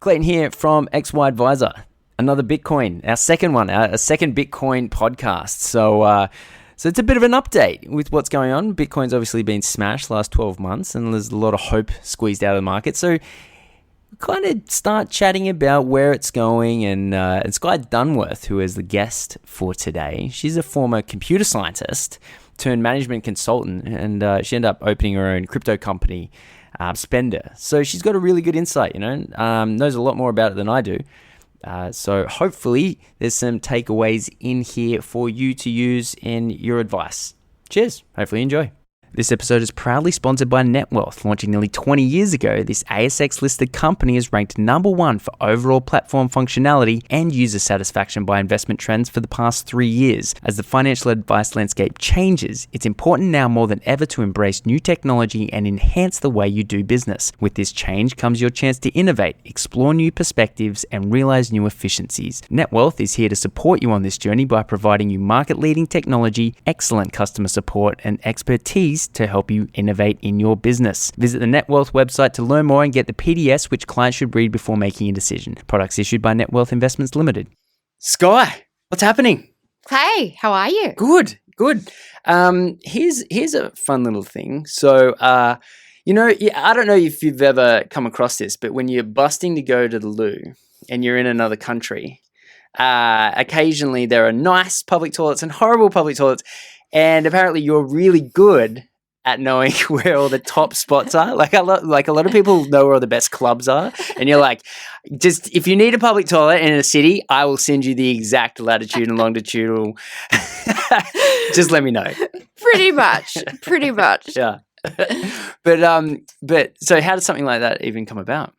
Clayton here from XY Advisor. Another Bitcoin, our second one, a second Bitcoin podcast. So it's a bit of an update with what's going on. Bitcoin's obviously been smashed the last 12 months and there's a lot of hope squeezed out of the market. So kind of start chatting about where it's going and Skye Dunworth, who is the guest for today. She's a former computer scientist turned management consultant and she ended up opening her own crypto company, Spender. So she's got a really good insight, knows a lot more about it than I do. So hopefully there's some takeaways in here for you to use in your advice. Cheers. Hopefully you enjoy. This episode is proudly sponsored by NetWealth. Launching nearly 20 years ago, this ASX-listed company is ranked number one for overall platform functionality and user satisfaction by Investment Trends for the past 3 years. As the financial advice landscape changes, it's important now more than ever to embrace new technology and enhance the way you do business. With this change comes your chance to innovate, explore new perspectives, and realize new efficiencies. NetWealth is here to support you on this journey by providing you market-leading technology, excellent customer support, and expertise to help you innovate in your business. Visit the NetWealth website to learn more and get the PDS which clients should read before making a decision. Products issued by NetWealth Investments Limited. Skye, what's happening? Hey, how are you? Good. Here's a fun little thing. So, I don't know if you've ever come across this, but when you're busting to go to the loo and you're in another country, occasionally there are nice public toilets and horrible public toilets, and apparently you're really good at knowing where all the top spots are. Like a lot of people know where all the best clubs are. And you're like, just if you need a public toilet in a city, I will send you the exact latitude and longitudinal. Just let me know. Pretty much. Yeah. But so how does something like that even come about?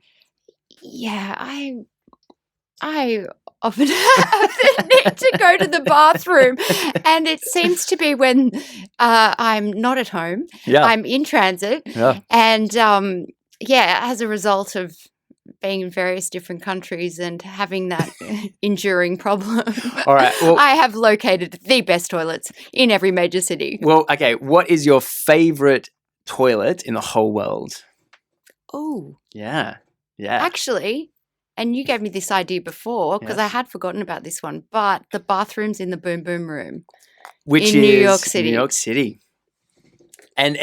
Yeah, I often need to go to the bathroom, and it seems to be when I'm not at home. Yeah. I'm in transit, and as a result of being in various different countries and having that enduring problem, all right, well, I have located the best toilets in every major city. Well, okay, what is your favorite toilet in the whole world? Oh, yeah. Actually. And you gave me this idea before because I had forgotten about this one, but the bathrooms in the Boom Boom Room, which in is New York City. New York City, and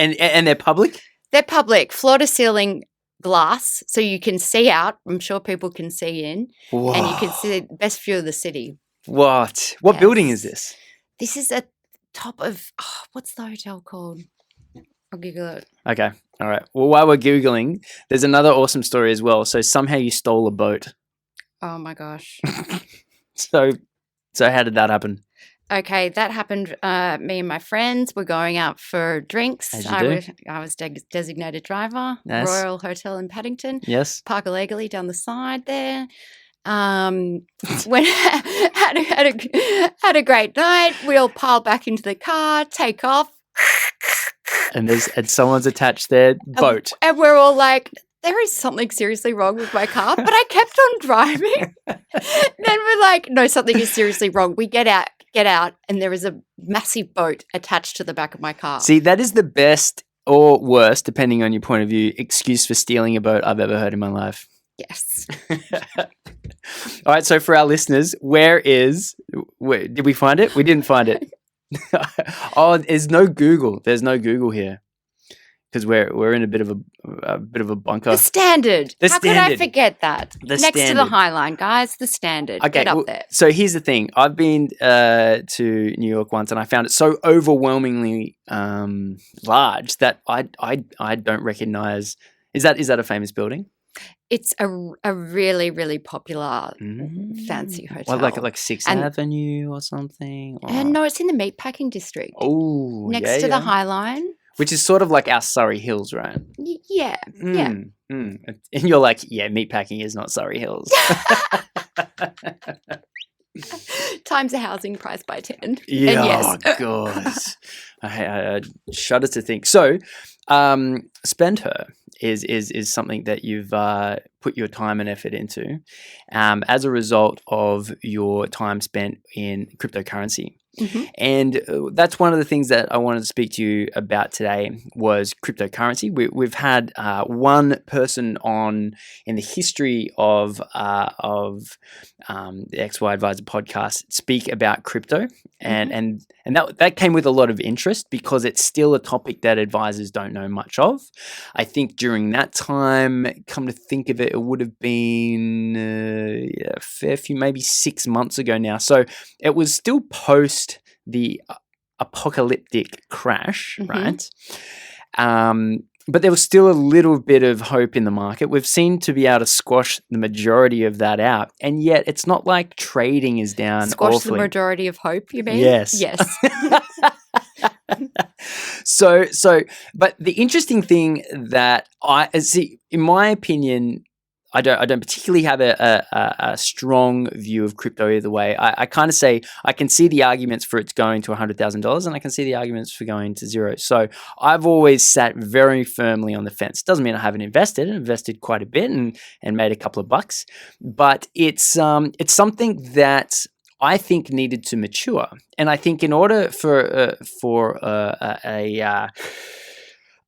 they're public. They're public, floor to ceiling glass, so you can see out. I'm sure people can see in, Whoa. and you can see the best view of the city. What Yes. building is this? This is at top of what's the hotel called? I'll Google it. Okay. All right. Well, while we're Googling, there's another awesome story as well. So somehow you stole a boat. Oh my gosh. So how did that happen? Okay, that happened. Me and my friends were going out for drinks. As you do. I was designated driver. Yes. Royal Hotel in Paddington. Yes. Park illegally down the side there. When had a great night. We all pile back into the car, take off. And someone's attached their boat. And we're all like, there is something seriously wrong with my car. But I kept on driving. Then we're like, no, something is seriously wrong. We get out, and there is a massive boat attached to the back of my car. See, that is the best or worst, depending on your point of view, excuse for stealing a boat I've ever heard in my life. Yes. All right, so for our listeners, where did we find it? We didn't find it. Oh, there's no Google. There's no Google here because we're in a bit of a bunker. The Standard. How could I forget that? The Next Standard. to the High Line, guys. The Standard. Okay, Get up there. So here's the thing. I've been to New York once, and I found it so overwhelmingly large that I don't recognize. Is that a famous building? It's a really, really popular fancy hotel. What, like 6th Avenue or something? And no, it's in the meatpacking district. Oh, next to the High Line. Which is sort of like our Surrey Hills, right? Yeah. And you're like, yeah, meatpacking is not Surrey Hills. Times the housing price by 10. Yeah, and yes. God. I shudder to think. So, Spend Her is something that you've put your time and effort into as a result of your time spent in cryptocurrency. Mm-hmm. And that's one of the things that I wanted to speak to you about today was cryptocurrency. We've had one person on in the history of the XY Advisor podcast speak about crypto, and that came with a lot of interest because it's still a topic that advisors don't know much of. I think during that time, come to think of it, it would have been a fair few, maybe 6 months ago now. So it was still post the apocalyptic crash, right? But there was still a little bit of hope in the market. We've seemed to be able to squash the majority of that out, and yet it's not like trading is down. Squash awfully. the majority of hope, you mean? Yes. But the interesting thing that I see, in my opinion, I don't particularly have a strong view of crypto either way. I kind of say I can see the arguments for it going to $100,000 and I can see the arguments for going to zero. So I've always sat very firmly on the fence. Doesn't mean I haven't invested. I invested quite a bit and made a couple of bucks, but it's something that I think needed to mature. And I think in order for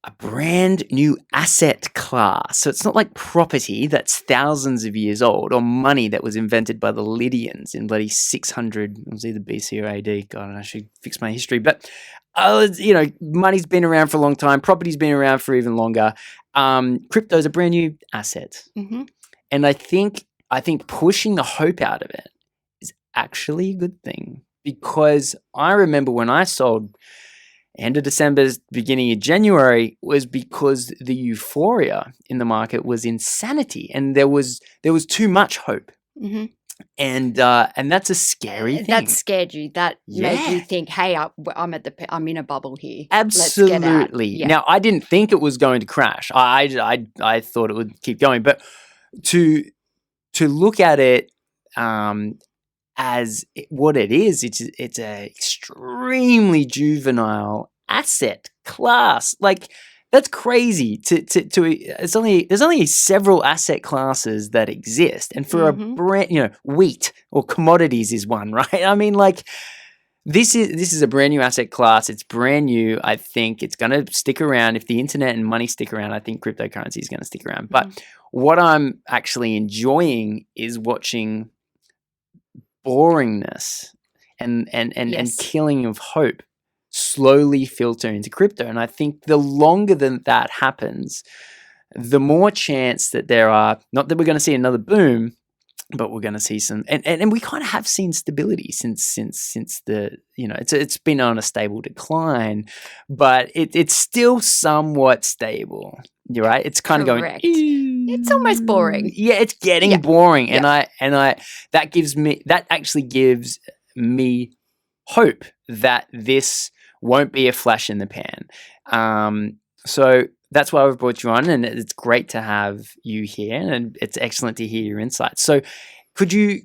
a brand new asset class. So it's not like property that's thousands of years old or money that was invented by the Lydians in bloody 600, it was either BC or AD. God, I should fix my history. But, money's been around for a long time. Property's been around for even longer. Crypto's a brand new asset. Mm-hmm. And I think pushing the hope out of it is actually a good thing, because I remember when I sold end of December, beginning of January, was because the euphoria in the market was insanity, and there was too much hope, and that's a scary thing. That scared you. That made you think, "Hey, I'm in a bubble here. Absolutely." Let's get out. Yeah. Now, I didn't think it was going to crash. I thought it would keep going, but to look at it as what it is, it's a extremely juvenile asset class. Like, that's crazy. There's only several asset classes that exist, and for a brand, wheat or commodities is one, right? I mean, like, this is a brand new asset class. It's brand new. I think it's going to stick around. If the internet and money stick around, I think cryptocurrency is going to stick around. But what I'm actually enjoying is watching boringness and killing of hope slowly filter into crypto. And I think the longer that happens, the more chance that there are, not that we're going to see another boom, but we're going to see some, and we kind of have seen stability since the, it's been on a stable decline, but it's still somewhat stable. You're right. It's kind of going, it's almost boring. Yeah, it's getting boring. And that actually gives me hope that this won't be a flash in the pan. So that's why I've brought you on, and it's great to have you here, and it's excellent to hear your insights. So could you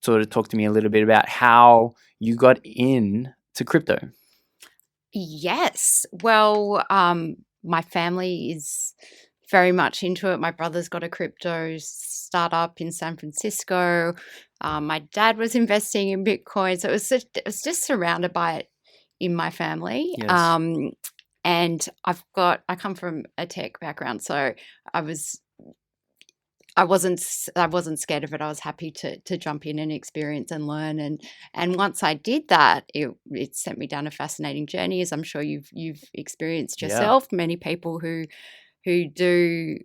sort of talk to me a little bit about how you got into crypto? Yes. Well, my family is very much into it. My brother's got a crypto startup in San Francisco. My dad was investing in Bitcoin. So it was just surrounded by it in my family. Yes. And I come from a tech background, so I wasn't scared of it. I was happy to jump in and experience and learn. And once I did that, it sent me down a fascinating journey, as I'm sure you've experienced yourself. Many people who do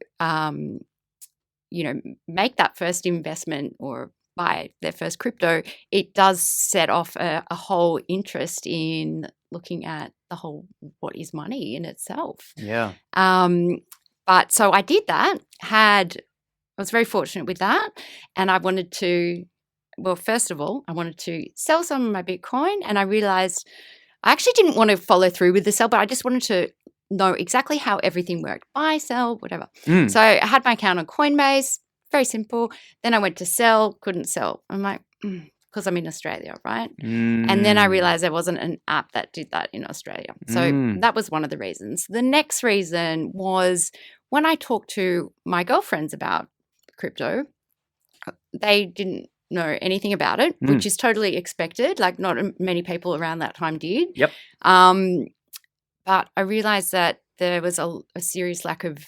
make that first investment or buy their first crypto, it does set off a whole interest in looking at the whole, what is money in itself. Yeah. But so I did that, I was very fortunate with that. And I wanted to, first of all, I wanted to sell some of my Bitcoin, and I realized I actually didn't want to follow through with the sell, but I just wanted to know exactly how everything worked. Buy, sell, whatever. So I had my account on Coinbase, very simple. Then I went to sell, couldn't sell. I'm like, because I'm in Australia, right? And then I realized there wasn't an app that did that in Australia. So that was one of the reasons. The next reason was when I talked to my girlfriends about crypto, they didn't know anything about it, which is totally expected. Like not many people around that time did. Yep. But I realized that there was a serious lack of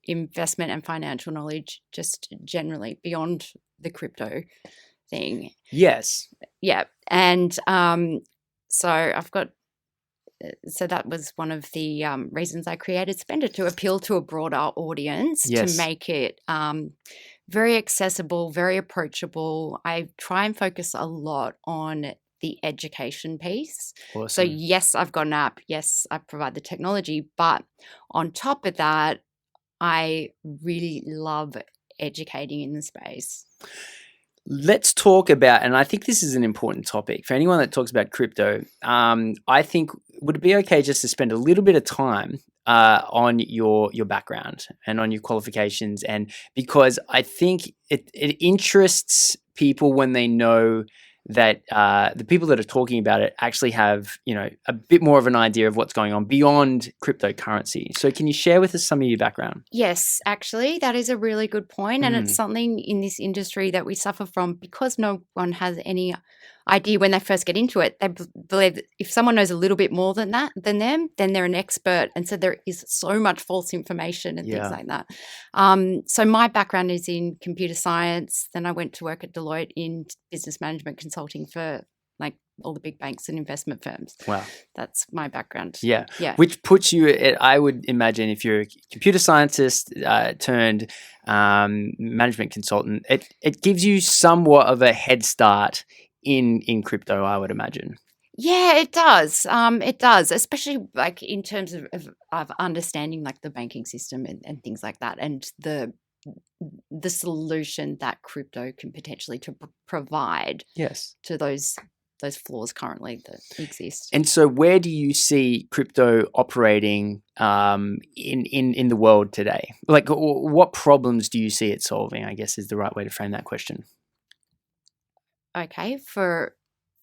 investment and financial knowledge just generally beyond the crypto thing. Yes. Yeah. And so I've got so that was one of the reasons I created Spender, to appeal to a broader audience, to make it very accessible, very approachable. I try and focus a lot on the education piece. Awesome. So yes, I've got an app. Yes, I provide the technology. But on top of that, I really love educating in the space. Let's talk about, and I think this is an important topic for anyone that talks about crypto. I think, would it be okay just to spend a little bit of time on your background and on your qualifications? And because I think it interests people when they know that the people that are talking about it actually have, a bit more of an idea of what's going on beyond cryptocurrency. So can you share with us some of your background? Yes, actually, that is a really good point. And it's something in this industry that we suffer from because no one has any idea when they first get into it. They believe that if someone knows a little bit more than them, then they're an expert. And so there is so much false information and things like that. So my background is in computer science. Then I went to work at Deloitte in business management consulting for like all the big banks and investment firms. Wow. That's my background. Yeah. Which puts you at, I would imagine, if you're a computer scientist turned management consultant, it gives you somewhat of a head start in crypto, I would imagine. Yeah, it does. It does, especially like in terms of understanding like the banking system and things like that, and the solution that crypto can potentially provide to those flaws currently that exist. And so where do you see crypto operating in the world today? Like what problems do you see it solving, I guess is the right way to frame that question. Okay, for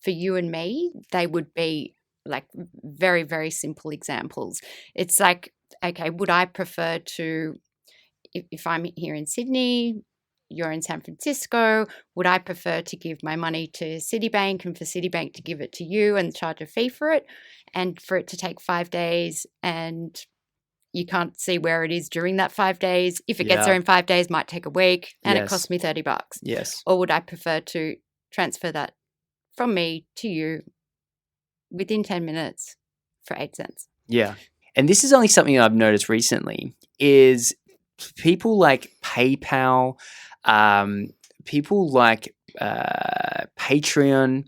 you and me, they would be like very, very simple examples. It's like, okay, would I prefer to, if I'm here in Sydney, you're in San Francisco, would I prefer to give my money to Citibank and for Citibank to give it to you and charge a fee for it, and for it to take 5 days and you can't see where it is during that 5 days? If it gets there in 5 days, might take a week and it costs me $30. Yes. Or would I prefer to transfer that from me to you within 10 minutes for 8 cents? Yeah. And this is only something I've noticed recently is people like PayPal, people like Patreon,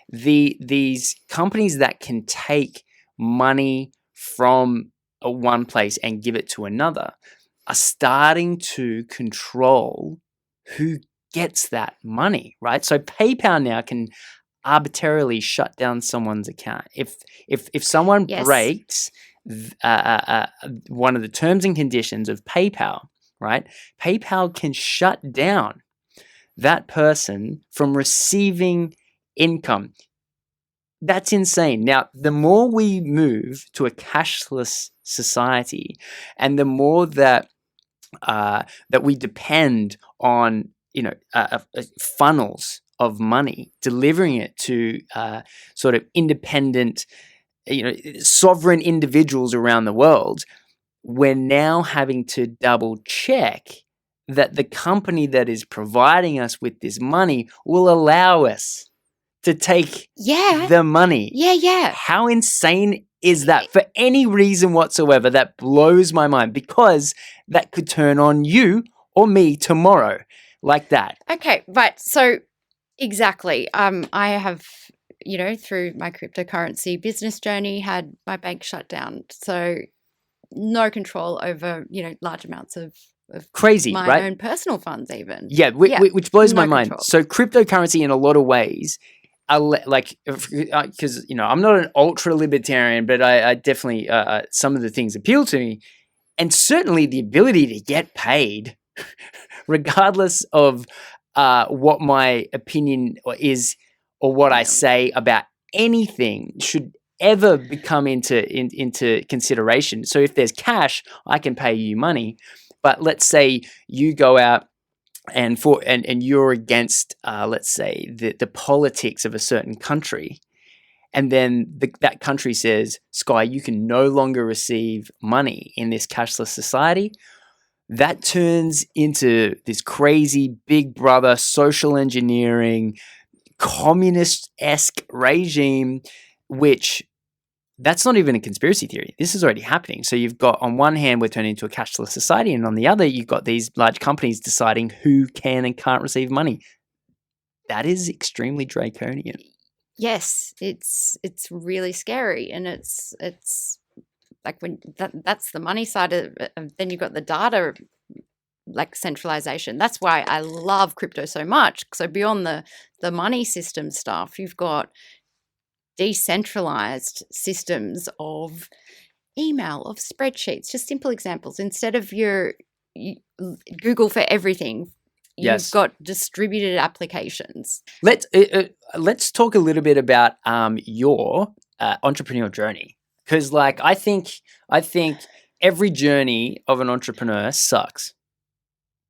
these companies that can take money from one place and give it to another are starting to control who gets that money, right? So PayPal now can arbitrarily shut down someone's account. If someone breaks one of the terms and conditions of PayPal, right? PayPal can shut down that person from receiving income. That's insane. Now, the more we move to a cashless society, and the more that we depend on funnels of money, delivering it to sort of independent, sovereign individuals around the world, we're now having to double check that the company that is providing us with this money will allow us to take the money. Yeah. How insane is that? For any reason whatsoever, that blows my mind, because that could turn on you or me tomorrow like that. Okay, right. So exactly. I have, through my cryptocurrency business journey, had my bank shut down. So no control over, large amounts of crazy, my right? own personal funds even. Yeah, which blows my mind. Control. So cryptocurrency in a lot of ways, like, because, I'm not an ultra libertarian, but I definitely, some of the things appeal to me, and certainly the ability to get paid regardless of what my opinion is or what I Yeah. say about anything should ever become into consideration. So if there's cash, I can pay you money. But let's say you go out and you're against, let's say, the politics of a certain country. And then that country says, Skye, you can no longer receive money in this cashless society. That turns into this crazy big brother social engineering, communist-esque regime, which that's not even a conspiracy theory. This is already happening. So you've got, on one hand, we're turning into a cashless society, and on the other, you've got these large companies deciding who can and can't receive money. That is extremely draconian. Yes, it's really scary, and it's like when that's the money side of it. Then you've got the data, like centralization. That's why I love crypto so much. So beyond the money system stuff, you've got decentralized systems of email, of spreadsheets, just simple examples. Instead of Google for everything, Yes. you've got distributed applications. Let's talk a little bit about your entrepreneurial journey, because like I think every journey of an entrepreneur sucks.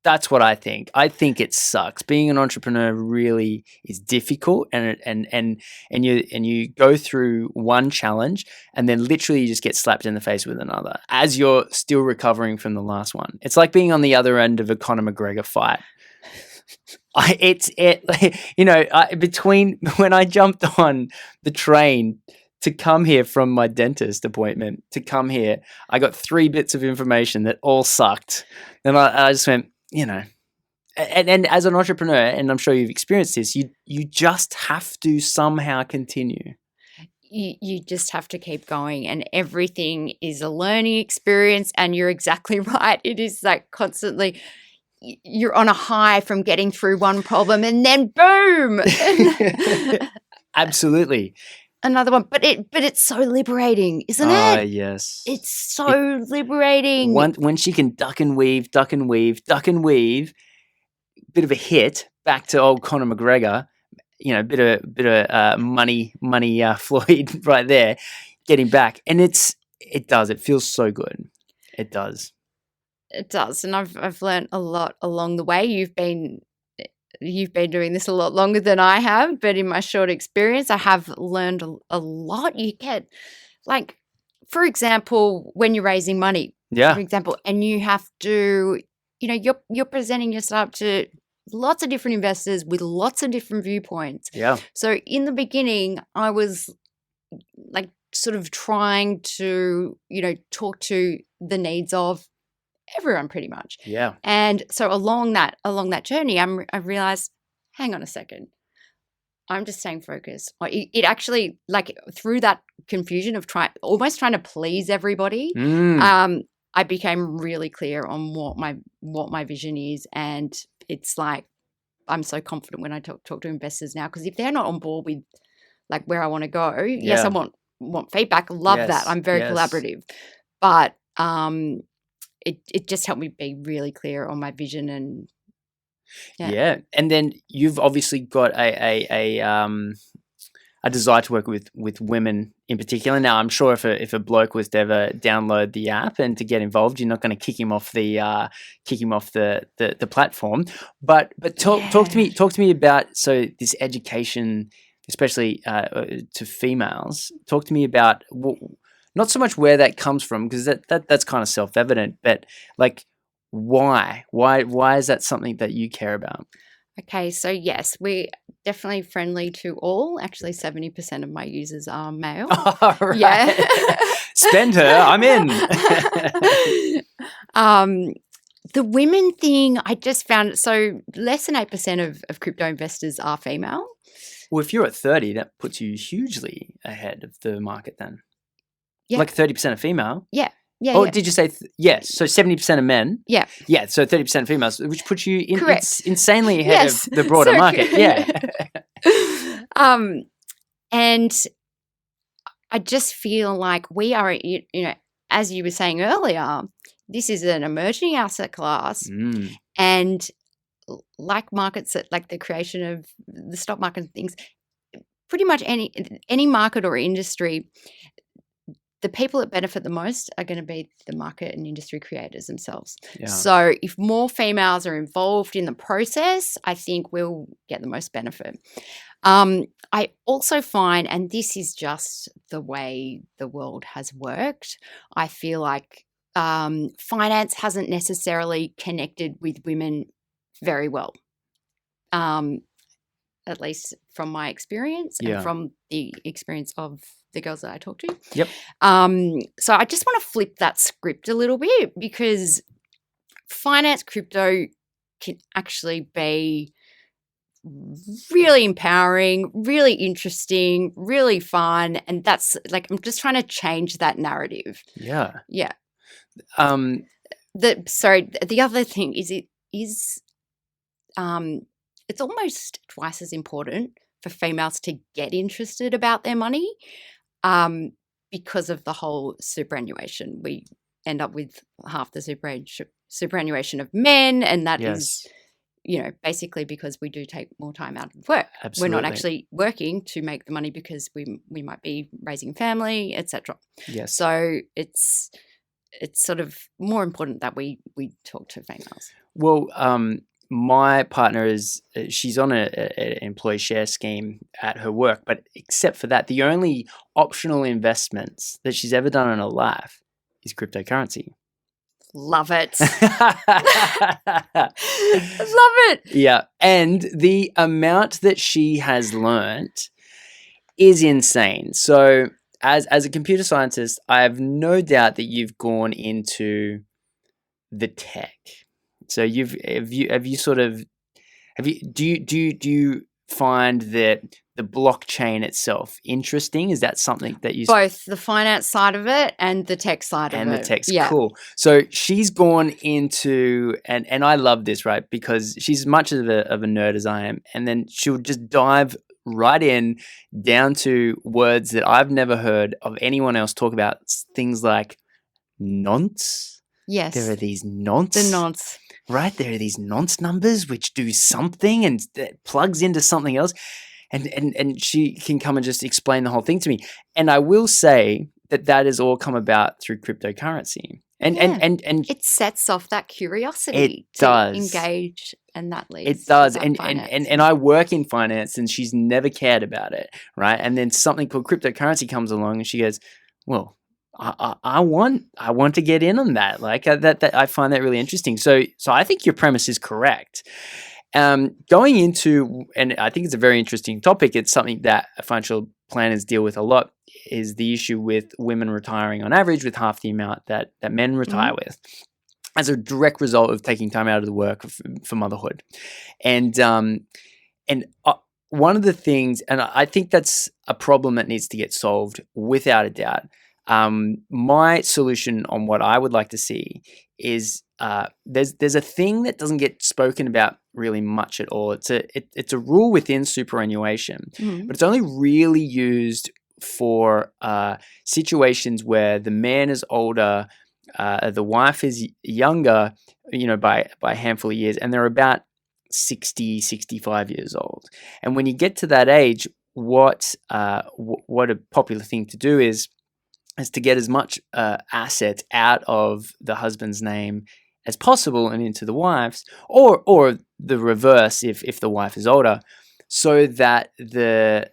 That's what I think. I think it sucks. Being an entrepreneur really is difficult, and you go through one challenge and then literally you just get slapped in the face with another as you're still recovering from the last one. It's like being on the other end of a Conor McGregor fight. Between when I jumped on the train to come here from my dentist appointment to come here, I got 3 bits of information that all sucked. And I just went, and as an entrepreneur, and I'm sure you've experienced this, you just have to somehow continue. You just have to keep going, and everything is a learning experience. And you're exactly right. It is like constantly you're on a high from getting through one problem, and then boom. Absolutely. Another one, but it's so liberating, isn't it? Yes. It's so liberating. When she can duck and weave, bit of a hit back to old Conor McGregor, bit of money Floyd right there, getting back, and it feels so good. It does. It does, and I've learned a lot along the way. You've been doing this a lot longer than I have, but in my short experience, I have learned a lot. You get, like, for example, when you're raising money, for example, and you have to, you're presenting your startup to lots of different investors with lots of different viewpoints. Yeah. So in the beginning, I was like sort of trying to, talk to the needs of everyone pretty much. Yeah. And so along that journey, I realized, hang on a second, I'm just staying focused. It actually, like, through that confusion of almost trying to please everybody, I became really clear on what my vision is. And it's like, I'm so confident when I talk to investors now, because if they're not on board with like where I want to go, yes, I want feedback. Love that. I'm very collaborative, but it just helped me be really clear on my vision. And and then you've obviously got a desire to work with women in particular. Now, I'm sure if a bloke was to ever download the app and to get involved, you're not going to kick him off the platform. But talk to me about this education, especially to females. Talk to me about not so much where that comes from, because that's kind of self-evident, but like why is that something that you care about? Okay, so yes, we're definitely friendly to all. Actually, 70% of my users are male. All right. Yeah. Spend her, I'm in. The women thing, I just found, so less than 8% of crypto investors are female. Well, if you're at 30, that puts you hugely ahead of the market then. Yeah. Like 30% are female. Yeah. Did you say yes? So 70% of men. Yeah. Yeah. So 30% females, which puts you insanely ahead Yes. of the broader market. Yeah. And I just feel like we are, as you were saying earlier, this is an emerging asset class, and like markets, like the creation of the stock market and things, pretty much any market or industry, the people that benefit the most are going to be the market and industry creators themselves. Yeah. So if more females are involved in the process, I think we'll get the most benefit. I also find, and this is just the way the world has worked, I feel like finance hasn't necessarily connected with women very well, at least from my experience and from the experience of the girls that I talk to. Yep. So I just want to flip that script a little bit, because finance crypto can actually be really empowering, really interesting, really fun. And that's like, I'm just trying to change that narrative. Yeah. Yeah. The other thing is it's almost twice as important for females to get interested about their money, because of the whole superannuation. We end up with half the superannuation of men, and that is, basically because we do take more time out of work. Absolutely. We're not actually working to make the money because we might be raising family, etc. Yes. So it's sort of more important that we talk to females. Well, my partner she's on an employee share scheme at her work, but except for that, the only optional investments that she's ever done in her life is cryptocurrency. Love it. Love it. Yeah. And the amount that she has learnt is insane. So as a computer scientist, I have no doubt that you've gone into the tech. So do you find that the blockchain itself interesting? Is that something that you both the finance side of it and the tech side of it? And the tech's cool. So she's gone into and I love this, right? Because she's much of a nerd as I am, and then she'll just dive right in down to words that I've never heard of anyone else talk about. Things like nonce. Yes. There are these nonce. The nonce. Right? There are these nonce numbers which do something and that plugs into something else. And she can come and just explain the whole thing to me. And I will say that has all come about through cryptocurrency. And it sets off that curiosity to engage, and that leads. It does. To and I work in finance, and she's never cared about it, right? And then something called cryptocurrency comes along, and she goes, "Well, I want to get in on that." Like that I find that really interesting. So I think your premise is correct. Going into, and I think it's a very interesting topic. It's something that financial planners deal with a lot, is the issue with women retiring on average with half the amount that men retire with, as a direct result of taking time out of the work for motherhood. And one of the things, and I think that's a problem that needs to get solved without a doubt. My solution on what I would like to see is there's a thing that doesn't get spoken about really much at all. It's a rule within superannuation, but it's only really used for situations where the man is older, the wife is younger, by a handful of years, and they're about 60, 65 years old. And when you get to that age, what a popular thing to do is to get as much assets out of the husband's name as possible and into the wife's, or the reverse if the wife is older, so that the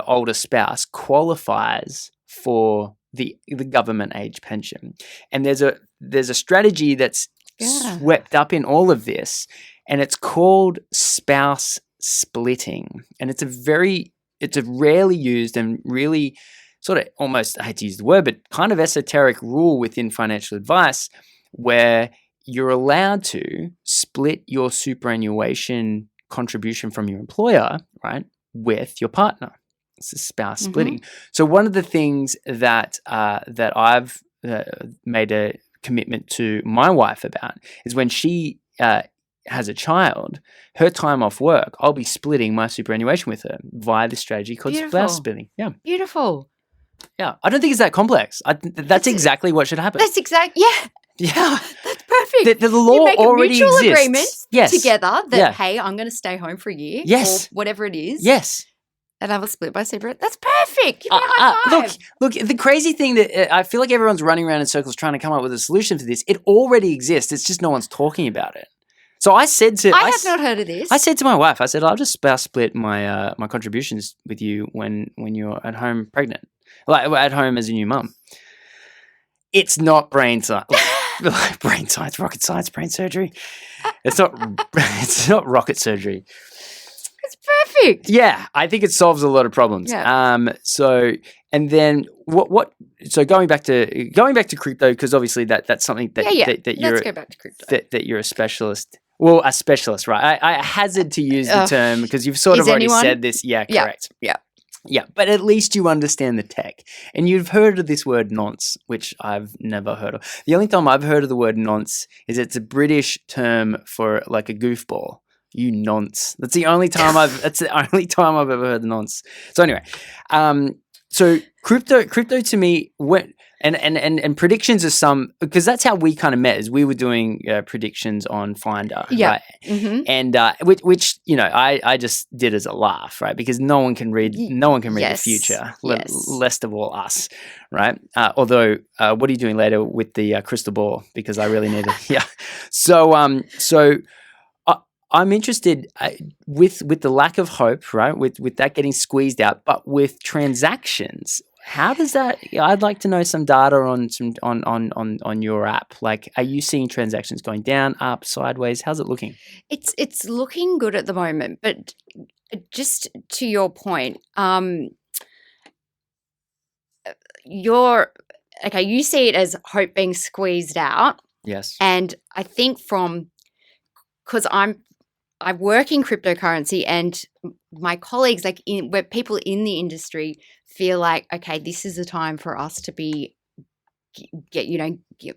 older spouse qualifies for the government age pension. And there's a strategy that's swept up in all of this, and it's called spouse splitting. And it's a rarely used and really sort of almost, I hate to use the word, but kind of esoteric rule within financial advice, where you're allowed to split your superannuation contribution from your employer, right, with your partner. It's a spouse splitting. So one of the things that I've made a commitment to my wife about is when she has a child, her time off work, I'll be splitting my superannuation with her via this strategy called spouse splitting. Yeah. Beautiful. Yeah. I don't think it's that complex. That's exactly what should happen. Yeah. Yeah. That's perfect. The law you make already a mutual exists. agreement Yes. together that, Yeah. hey, I'm going to stay home for a year Yes. or whatever it is. Yes. And have a split by separate. That's perfect. Give me a high five. Look, the crazy thing that I feel like everyone's running around in circles trying to come up with a solution for this. It already exists. It's just no one's talking about it. So I said to I have not heard of this. I said to my wife, I said, I'll just split my my contributions with you when you're at home pregnant, like at home as a new mum. It's not brain science, brain science, rocket science, brain surgery. It's not rocket surgery. It's perfect. Yeah, I think it solves a lot of problems. Yeah. So and then what? So going back to crypto, because obviously that's something that that you're Let's go back to crypto. that you're a specialist. Well, a specialist, right? I hazard to use the term because you've sort of already said this. Yeah, correct. Yeah, but at least you understand the tech. And you've heard of this word nonce, which I've never heard of. The only time I've heard of the word nonce is it's a British term for like a goofball. You nonce. That's the only time I've ever heard the nonce. So anyway, so crypto to me went and predictions are some, because that's how we kind of met, is we were doing predictions on Finder, right? Mm-hmm. And which I just did as a laugh, right? Because no one can read the future, least of all us, right? Although, what are you doing later with the crystal ball? Because I really need it. Yeah. So I'm interested with the lack of hope, right? With that getting squeezed out, but with transactions, how does that? I'd like to know some data on your app. Like, are you seeing transactions going down, up, sideways? How's it looking? It's looking good at the moment, but just to your point, you see it as hope being squeezed out. Yes. And I think because I work in cryptocurrency, and my colleagues, where people in the industry feel like, okay, this is the time for us to be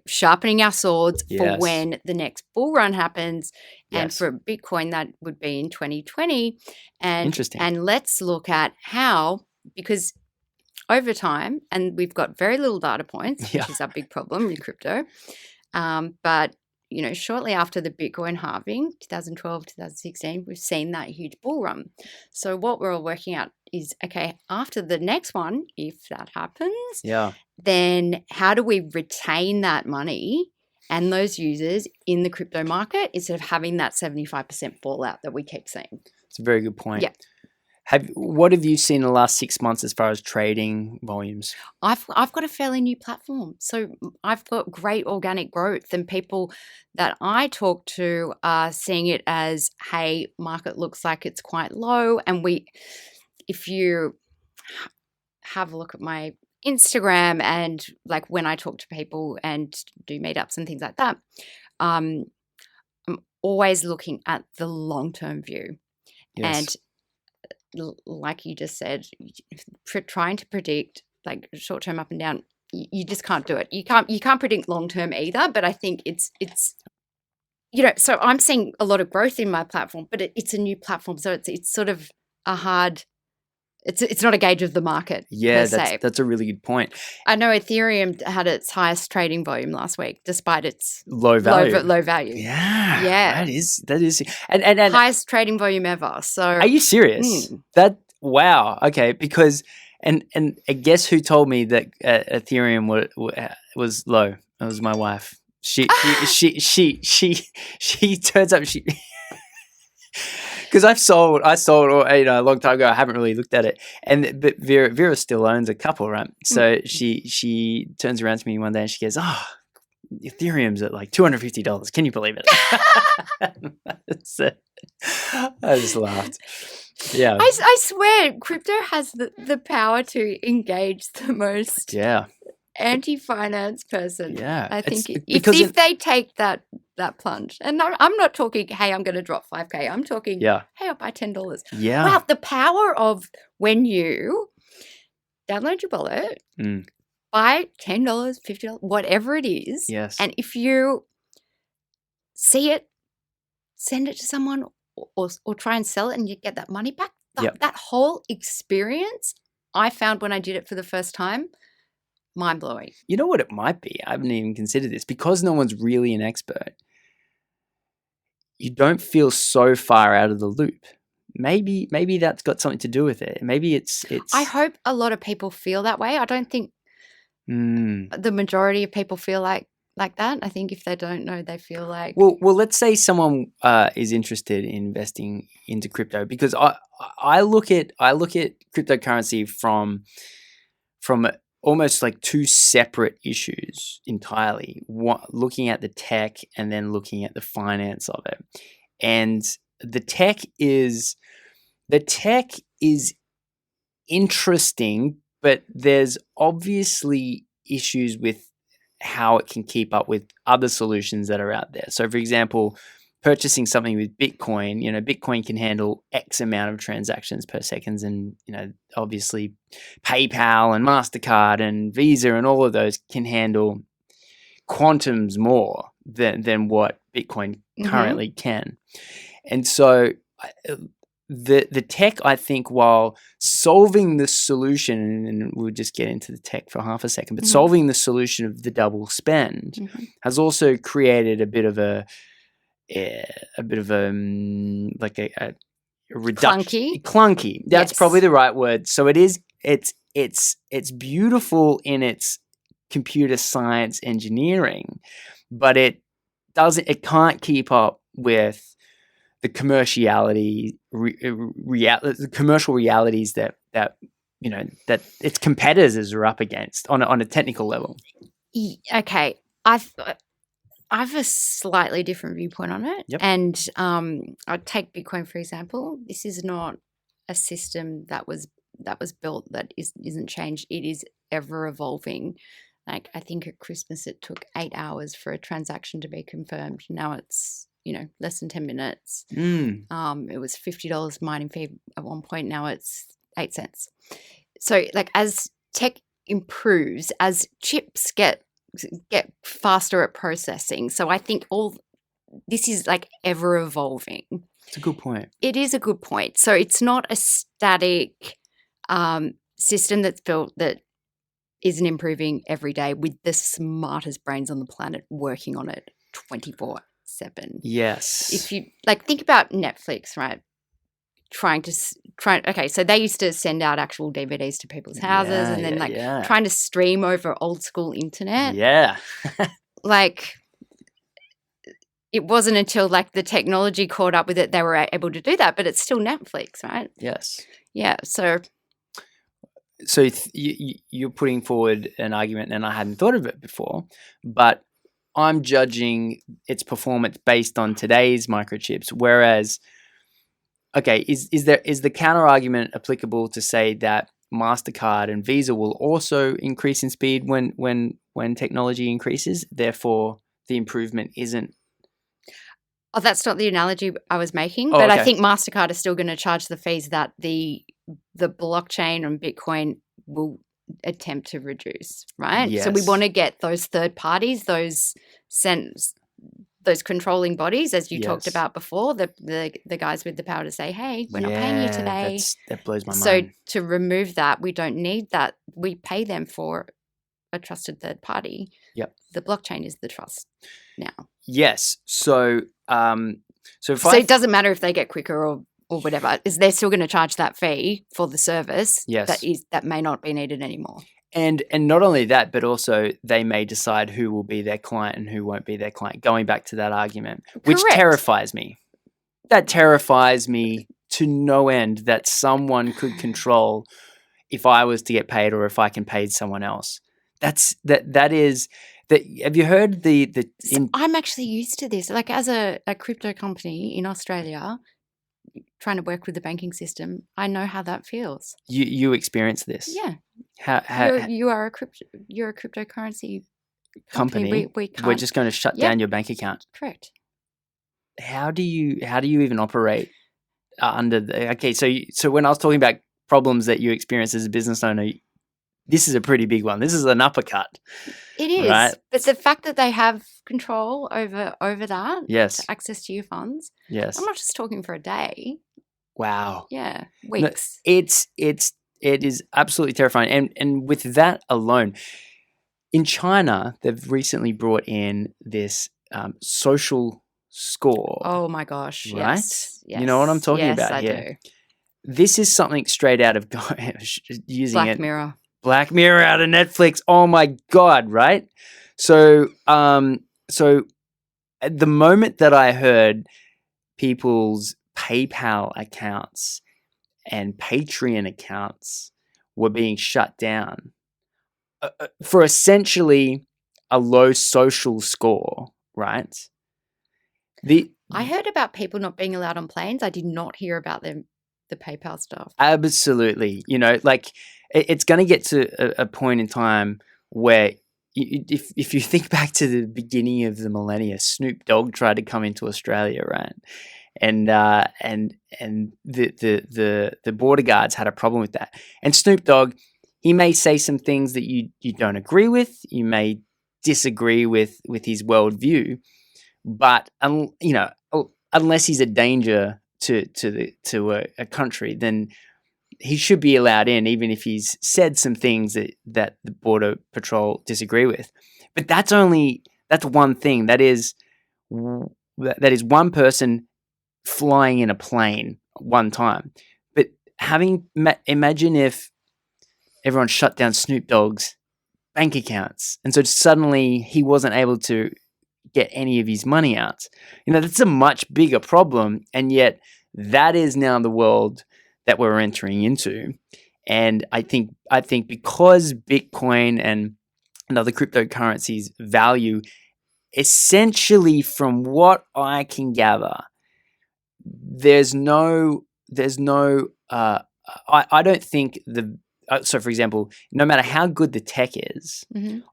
sharpening our swords for when the next bull run happens. And for Bitcoin, that would be in 2020. And interesting. And let's look at how, because over time, and we've got very little data points, which is our big problem with crypto. But shortly after the Bitcoin halving, 2012, 2016, we've seen that huge bull run. So what we're all working out is, okay, after the next one, if that happens, then how do we retain that money and those users in the crypto market instead of having that 75% fallout that we keep seeing? It's a very good point. Yeah. What have you seen in the last 6 months as far as trading volumes? I've got a fairly new platform. So I've got great organic growth, and people that I talk to are seeing it as, hey, market looks like it's quite low. And if you have a look at my Instagram and like when I talk to people and do meetups and things like that, I'm always looking at the long-term view. Yes. And like you just said, trying to predict like short term up and down, you just can't do it. You can't predict long term either. But I think it's so I'm seeing a lot of growth in my platform, but it's a new platform, so it's sort of a hard. It's not a gauge of the market. Yeah, per se. That's a really good point. I know Ethereum had its highest trading volume last week, despite its low value. Low value. Yeah. That is, and highest trading volume ever. So, are you serious? Wow. Okay, because and guess who told me that Ethereum was low? It was my wife. She turns up. Because I sold a long time ago. I haven't really looked at it, but Vera still owns a couple, right? So she turns around to me one day and she goes, "Oh, Ethereum's at like $250. Can you believe it?" So, I just laughed. Yeah, I swear, crypto has the power to engage the most anti-finance person. Yeah, I think if they take that plunge, and I'm not talking, hey, I'm going to drop $5,000. I'm talking, hey, I'll buy $10. Yeah, wow, the power of when you download your wallet, buy $10, $50, whatever it is. Yes, and if you see it, send it to someone or try and sell it, and you get that money back. That whole experience, I found when I did it for the first time, mind-blowing. You know what it might be? I haven't even considered this. Because no one's really an expert, you don't feel so far out of the loop. Maybe that's got something to do with it. Maybe it's. I hope a lot of people feel that way. I don't think the majority of people feel like that. I think if they don't know, they feel like. Well, let's say someone is interested in investing into crypto, because I look at cryptocurrency from almost like two separate issues entirely. Looking at the tech and then looking at the finance of it, and the tech is interesting, but there's obviously issues with how it can keep up with other solutions that are out there. So, for example, purchasing something with Bitcoin, Bitcoin can handle X amount of transactions per second, and obviously PayPal and MasterCard and Visa and all of those can handle quantums more than what Bitcoin currently can. And so the tech, I think, while solving the solution, and we'll just get into the tech for half a second, but solving the solution of the double spend has also created a bit of a reduction. Clunky. That's probably the right word. So it's beautiful in its computer science engineering, but it can't keep up with the commerciality, the commercial realities that its competitors are up against on a technical level. Okay, I have a slightly different viewpoint on it, and I'd take Bitcoin for example. This is not a system that was built that isn't changed. It is ever evolving. Like, I think at Christmas it took 8 hours for a transaction to be confirmed. Now it's less than 10 minutes. It was $50 mining fee at one point. Now it's 8 cents. So, like, as tech improves, as chips get faster at processing, so I think all this is like ever evolving. It's a good point. It is a good point. So it's not a static system that's built that isn't improving every day with the smartest brains on the planet working on it 24/7. Yes. If you think about Netflix, right? Okay, so they used to send out actual DVDs to people's houses and then trying to stream over old school internet. Yeah. It wasn't until the technology caught up with it they were able to do that, but it's still Netflix, right? Yes. Yeah, so you're putting forward an argument, and I hadn't thought of it before, but I'm judging its performance based on today's microchips. Whereas, okay, is the counter argument applicable to say that MasterCard and Visa will also increase in speed when technology increases? Therefore, the improvement isn't. Oh, that's not the analogy I was making, but okay. I think MasterCard is still going to charge the fees that the blockchain and Bitcoin will attempt to reduce, right? Yes. So we want to get those third parties, those controlling bodies, as you talked about before, the guys with the power to say, hey, we're not paying you today. That blows my mind. So to remove that, we don't need that. We pay them for a trusted third party. Yep. The blockchain is the trust now. Yes. So it doesn't matter if they get quicker or whatever, is they're still going to charge that fee for the service that may not be needed anymore. And not only that, but also they may decide who will be their client and who won't be their client, going back to that argument, which terrifies me. That terrifies me to no end, that someone could control if I was to get paid or if I can pay someone else. That is. Have you heard I'm actually used to this. Like, as a crypto company in Australia, trying to work with the banking system, I know how that feels. You experience this? Yeah. How you're a cryptocurrency company. We're just going to shut down your bank account. Correct. How do you even operate under the? Okay, so when I was talking about problems that you experience as a business owner, this is a pretty big one. This is an uppercut. It is. Right? But the fact that they have control over that, yes, access to your funds. Yes. I'm not just talking for a day. Wow. Yeah, weeks. No, it is absolutely terrifying. And with that alone, in China, they've recently brought in this social score. Oh my gosh! Right? Yes, You know what I'm talking about I here. do. This is something straight out of using Black it. Mirror. Black Mirror out of Netflix. Oh my God! Right? So at the moment that I heard people's PayPal accounts and Patreon accounts were being shut down for essentially a low social score, right? I heard about people not being allowed on planes. I did not hear about the PayPal stuff. Absolutely. Like it's going to get to a point in time where if you think back to the beginning of the millennia, Snoop Dogg tried to come into Australia, right? And the border guards had a problem with that. And Snoop Dogg, he may say some things that you don't agree with. You may disagree with his worldview, but unless he's a danger to a country, then he should be allowed in, even if he's said some things that the border patrol disagree with. But that's one thing. That is one person flying in a plane one time. But imagine if everyone shut down Snoop Dogg's bank accounts, and so suddenly he wasn't able to get any of his money out. That's a much bigger problem, and yet that is now the world that we're entering into. And I think because Bitcoin and other cryptocurrencies value, essentially, from what I can gather, I don't think so for example, no matter how good the tech is,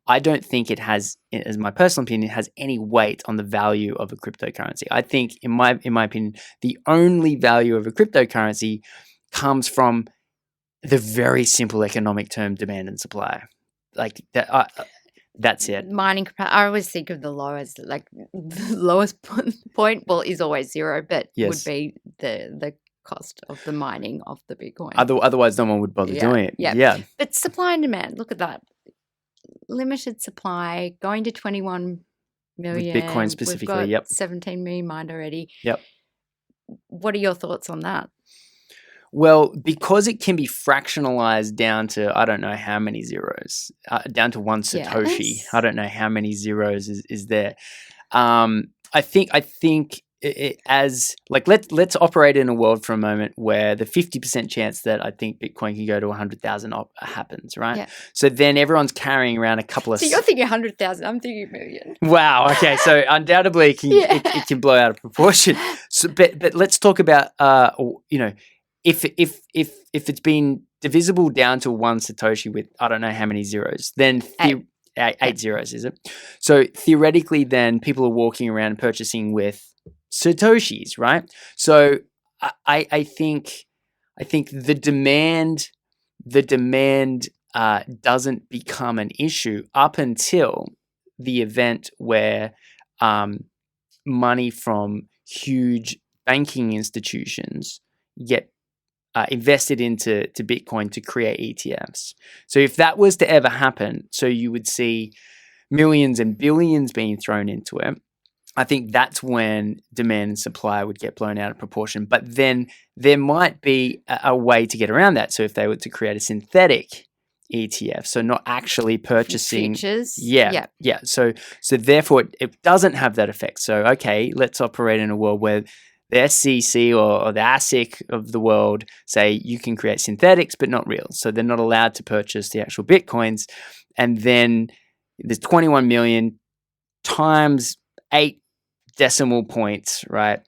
I don't think it has, as my personal opinion, has any weight on the value of a cryptocurrency. I think, in my opinion, the only value of a cryptocurrency comes from the very simple economic term demand and supply. Like that. That's it. Mining, I always think of the lowest point. Well, is always zero, but would be the cost of the mining of the Bitcoin. Otherwise, no one would bother doing it. Yeah. But supply and demand. Look at that. Limited supply, going to 21 million. With Bitcoin specifically. We've got 17 million mined already. Yep. What are your thoughts on that? Well, because it can be fractionalized down to, I don't know how many zeros, down to one Satoshi. Yes. I don't know how many zeros is there. I think let's operate in a world for a moment where the 50% chance that I think Bitcoin can go to 100,000 happens, right? Yeah. So then everyone's carrying around a couple of... So you're thinking 100,000, I'm thinking million. Wow, okay, so undoubtedly it can blow out of proportion. So, but let's talk about, if it's been divisible down to one Satoshi with I don't know how many zeros, then eight zeros, is it? So theoretically, then people are walking around purchasing with Satoshis, right? So I think the demand doesn't become an issue up until the event where money from huge banking institutions get invested into Bitcoin to create ETFs. So if that was to ever happen, so you would see millions and billions being thrown into it, I think that's when demand and supply would get blown out of proportion. But then there might be a way to get around that. So if they were to create a synthetic ETF, so not actually purchasing futures. Yeah. So therefore it doesn't have that effect. So okay, let's operate in a world where the SEC or the ASIC of the world say you can create synthetics but not real. So they're not allowed to purchase the actual Bitcoins. And then there's 21 million times 8 decimal points, right?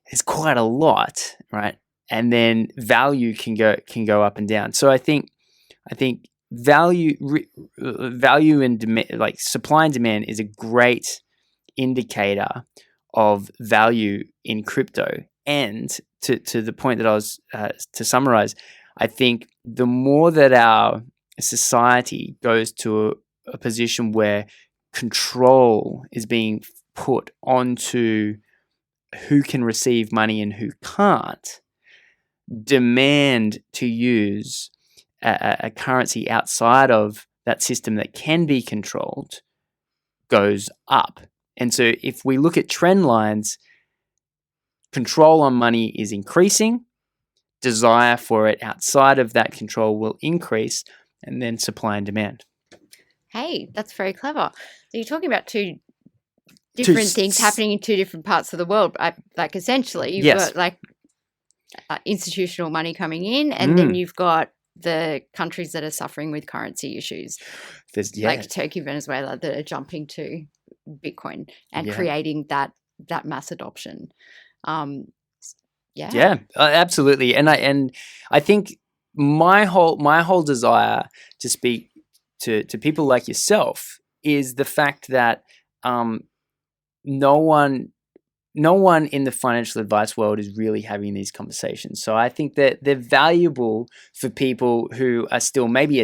It's quite a lot, right? And then value can go up and down. So I think value and demand, like supply and demand, is a great indicator of value in crypto. And to the point that I was to summarize, I think the more that our society goes to a position where control is being put onto who can receive money and who can't, demand to use a currency outside of that system that can be controlled goes up. And so if we look at trend lines, control on money is increasing, desire for it outside of that control will increase, and then supply and demand. Hey, that's very clever. So you're talking about two different things happening in two different parts of the world. Like essentially, you've got like institutional money coming in, and then you've got the countries that are suffering with currency issues, like Turkey, Venezuela, that are jumping to Bitcoin and creating that mass adoption. Absolutely. And I think my whole desire to speak to people like yourself is the fact that no one in the financial advice world is really having these conversations. So I think that they're valuable for people who are still maybe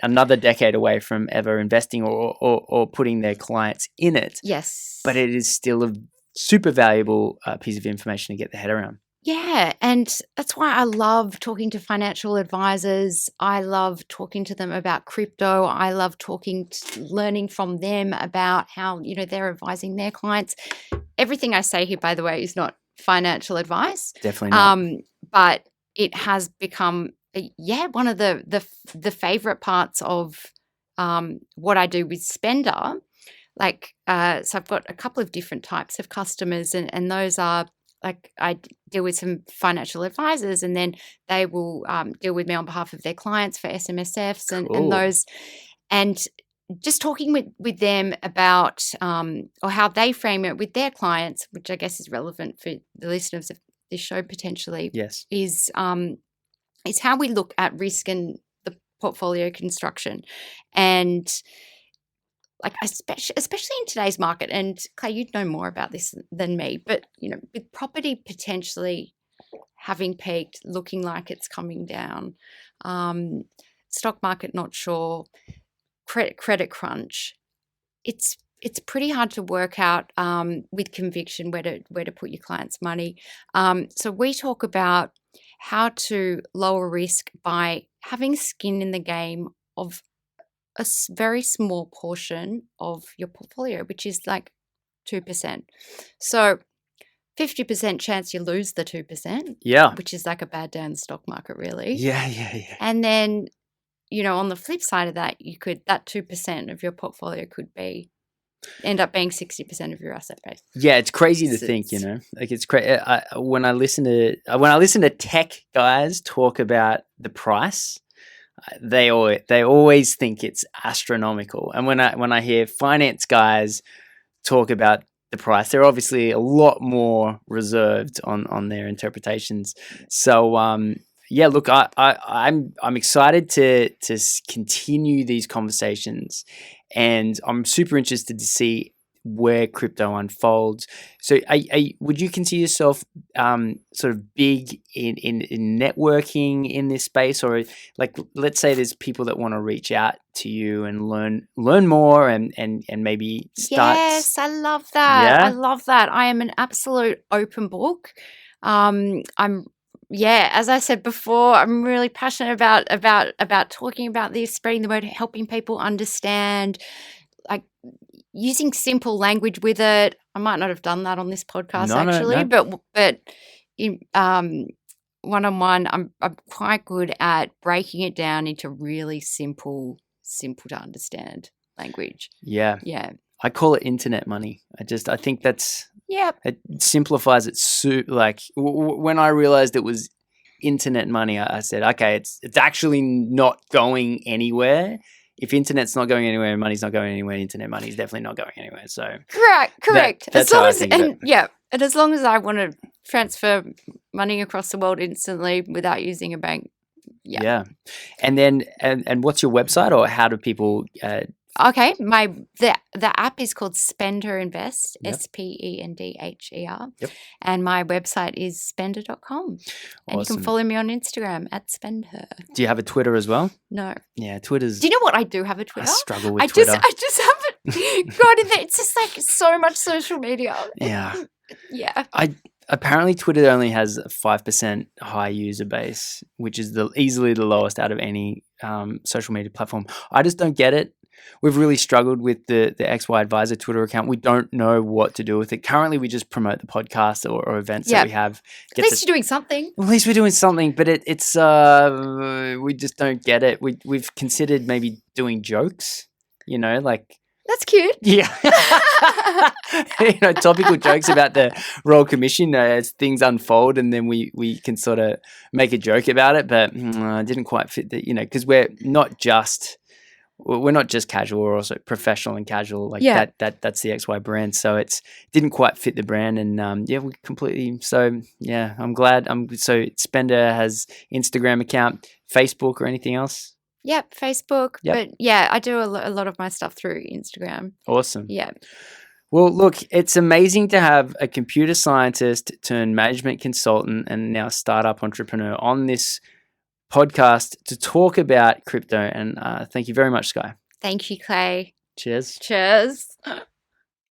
another decade away from ever investing or putting their clients in it. Yes. But it is still a super valuable piece of information to get their head around. Yeah, and that's why I love talking to financial advisors. I love talking to them about crypto. I love learning from them about how, they're advising their clients. Everything I say here, by the way, is not financial advice. Definitely not. But it has become, one of the favorite parts of what I do with Spender. So I've got a couple of different types of customers, and those are, like, I deal with some financial advisors, and then they will deal with me on behalf of their clients for SMSFs and those. And just talking with them about or how they frame it with their clients, which I guess is relevant for the listeners of this show potentially, is how we look at risk and the portfolio construction. And like especially in today's market, and Clay, you'd know more about this than me, but with property potentially having peaked, looking like it's coming down, stock market not sure, credit crunch, it's pretty hard to work out with conviction where to put your clients' money. So we talk about how to lower risk by having skin in the game of a very small portion of your portfolio, which is like 2%. So 50% chance you lose the 2%. Yeah. Which is like a bad day in the stock market, really. Yeah. And then, on the flip side of that, that 2% of your portfolio could end up being 60% of your asset base. Yeah, it's crazy to think, like it's crazy. When I listen to tech guys talk about the price, they always think it's astronomical. And when I hear finance guys talk about the price, they're obviously a lot more reserved on their interpretations. So look, I'm excited to continue these conversations, and I'm super interested to see where crypto unfolds. So would you consider yourself sort of big in networking in this space, or like, let's say there's people that want to reach out to you and learn more and maybe start? Yes, I love that. Yeah? I love that. I am an absolute open book. As I said before, I'm really passionate about talking about this, spreading the word, helping people understand, like, using simple language with it. I might not have done that on this podcast but in one-on-one, I'm quite good at breaking it down into really simple to understand language. Yeah. I call it internet money. I think that's it simplifies it. Like when I realized it was internet money, I said, okay, it's actually not going anywhere. If internet's not going anywhere and money's not going anywhere, internet money is definitely not going anywhere. So correct. That's how I think of it. And as long as I want to transfer money across the world instantly without using a bank. Yeah. And then and what's your website, or how do people Okay, the app is called Spender Invest, SPENDHER. Yep. And my website is spender.com. And you can follow me on Instagram @Spender. Do you have a Twitter as well? No. Yeah, Twitter's. Do you know what? I do have a Twitter. I struggle with Twitter. I just haven't got in there. It's just like so much social media. Yeah. Yeah. apparently Twitter only has a 5% high user base, which is easily the lowest out of any social media platform. I just don't get it. We've really struggled with the XY Advisor Twitter account. We don't know what to do with it. Currently, we just promote the podcast or events that we have. At least you're doing something. At least we're doing something, but it's we just don't get it. We've considered maybe doing jokes, like. That's cute. Yeah. Topical jokes about the Royal Commission as things unfold, and then we can sort of make a joke about it, but it didn't quite fit because we're not just casual, we're also professional and casual. That's the XY brand. So it didn't quite fit the brand, and we completely. So yeah, I'm glad. So Spender has Instagram account, Facebook, or anything else? Yep, Facebook. Yep. But yeah, I do a lot of my stuff through Instagram. Awesome. Yeah. Well, look, it's amazing to have a computer scientist turned management consultant and now startup entrepreneur on this podcast to talk about crypto. And thank you very much, Skye. Thank you, Clay. Cheers. Cheers.